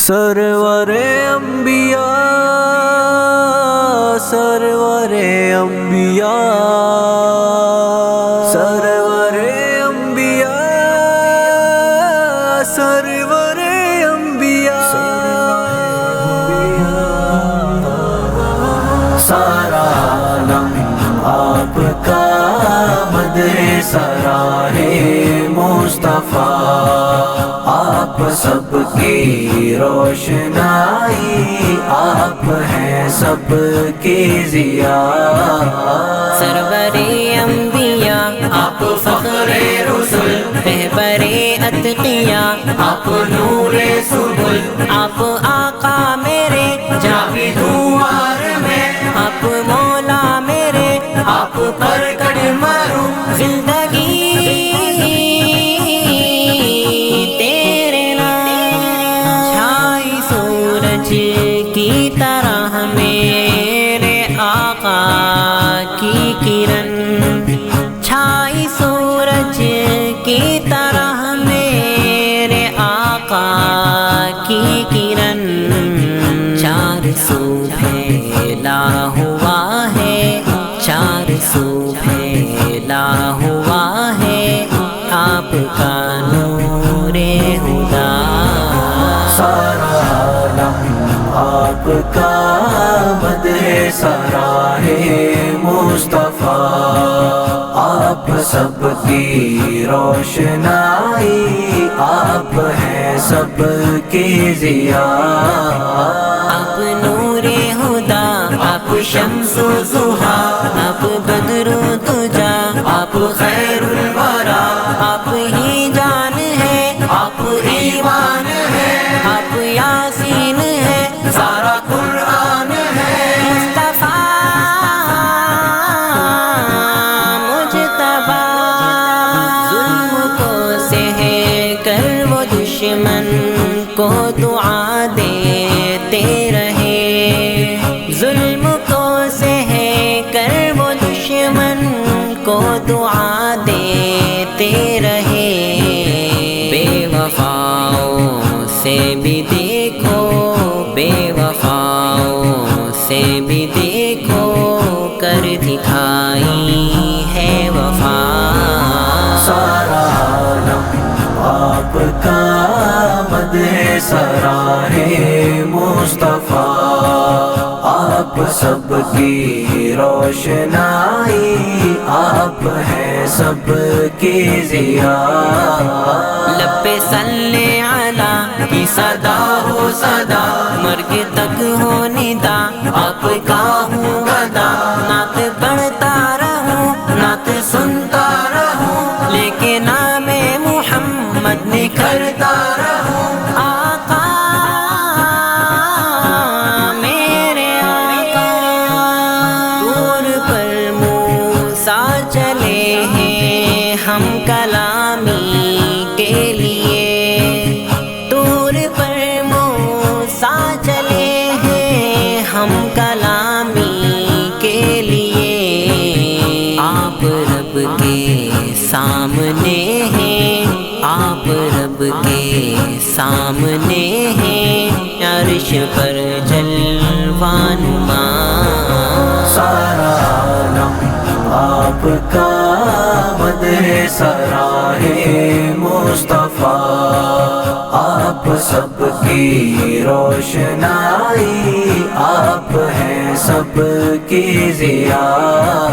سرور انبیاء سرور انبیاء سرور انبیاء سرور انبیاء سارا عالم آپ کا مدرسہ ہے مصطفیٰ، آپ سب کی روشنائی، آپ ہیں سب کی ضیاء۔ سرور انبیاء آپ فخر رسل، رہبر اتقیاء آپ نور سبل، آپ آقا میرے جاویدوار میں، آپ مولا میرے، آپ پر کڑ ماروں زندگی تیرے نام، چھائی سورج کی طرح میرے آقا کی کرن، چھائی سورج کی طرح میرے آقا کی کرن، چار سو پھیلا ہوا ہے، چار سو پھیلا ہوا ہے آپ کا نور ہدا۔ سارا عالم آپ کا مدرسہ ہے مصطفیٰ، آپ سب کی روشنائی، آپ ہیں سب کی ضیاء۔ آپ نور ہدا، آپ شمس و ضحیٰ، آپ بدر و دجا، آپ خیر الورا، آپ ہی جان ہے، آپ ایمان ہے، آپ یاسین ہے، سارا قرآن ہے، مصطفیٰ مجتبیٰ، ظلم کو سہے کر وہ دشمن کو دعا دیتے رہے، ظلم کو سہے کر وہ دشمن کو دعا دیتے رہے، بے وفاؤں سے بھی دیکھو، بے وفاؤں سے بھی دیکھو، کر دکھائی ہے وفا۔ سارا عالم آپ کا مدرسہ ہے مصطفیٰ، آپ سب کی روشنائی، آپ ہیں سب کی ضیاء۔ لب پہ صلی علی کی صدا ہو صدا، مرگ تک ہو ندا، آپ کا ہوں گدا، نعت پڑھتا رہوں، نعت سنتا رہوں، لیکن نام محمد نکھرتا رہوں۔ آقا میرے آقا، طور پر موسیٰ چلے ہیں ہم کلامی کے لیے، طور پر موسیٰ چلے ہیں ہم کلامی کے لیے، آپ رب کے سامنے ہیں، آپ رب کے سامنے ہیں، عرش پر جلوہ نما۔ سارا عالم آپ کا مدرسہ ہے مصطفیٰ، آپ سب کی روشنائی، آپ ہیں سب کی ضیاء۔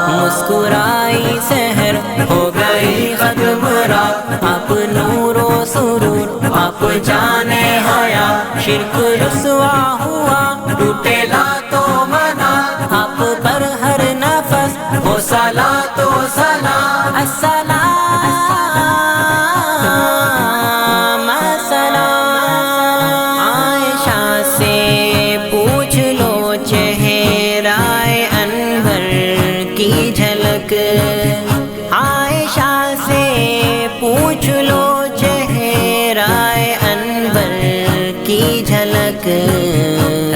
مسکرائی سحر ہو گئی ختم رات، آپ نور و سرور، آپ جانے حیا، شرک رسوا ہوا ٹوٹے لات و منات، آپ پر ہر نفس ہو صلاۃ و سلام، السلام السلام۔ عائشہ سے پوچھ لو چہرہ انور کی جھلک، عائشہ سے پوچھ لو چہرہ انور کی جھلک،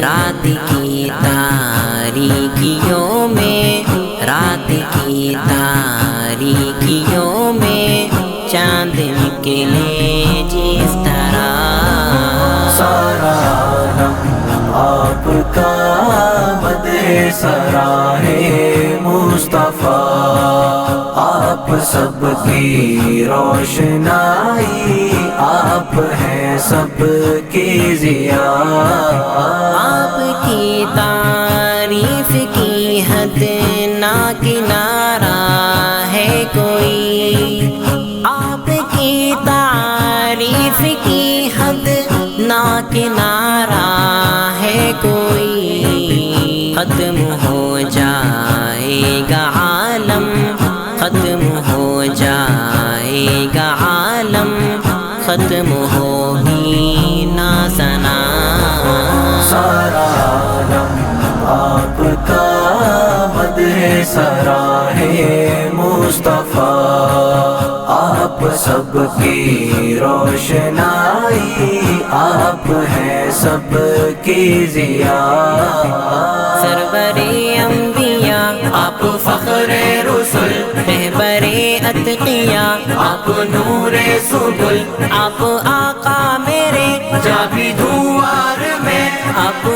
رات کی تاریکیوں میں، رات کی تاریکیوں میں چاند نکلے جس طرح۔ سب کی روشنائی، آپ ہیں سب کی ضیا، آپ کی تعریف کی حد نہ کنارہ ہے کوئی، آپ کی تعریف کی حد نہ کنارہ ہے کوئی، ختم ہو جائے گا عالم، ختم ہو جائے گا عالم، ختم ہوگی نا ثنا، سارا عالم آپ کا مدح سرا ہے مصطفیٰ، آپ سب کی روشنائی، آپ ہیں سب کی ضیا، سرور انبیاء آپ فخر رسل، رہبر اتقیاء آپ نور سبل، آپ آقا میرے جا بھی دوار میں، آپ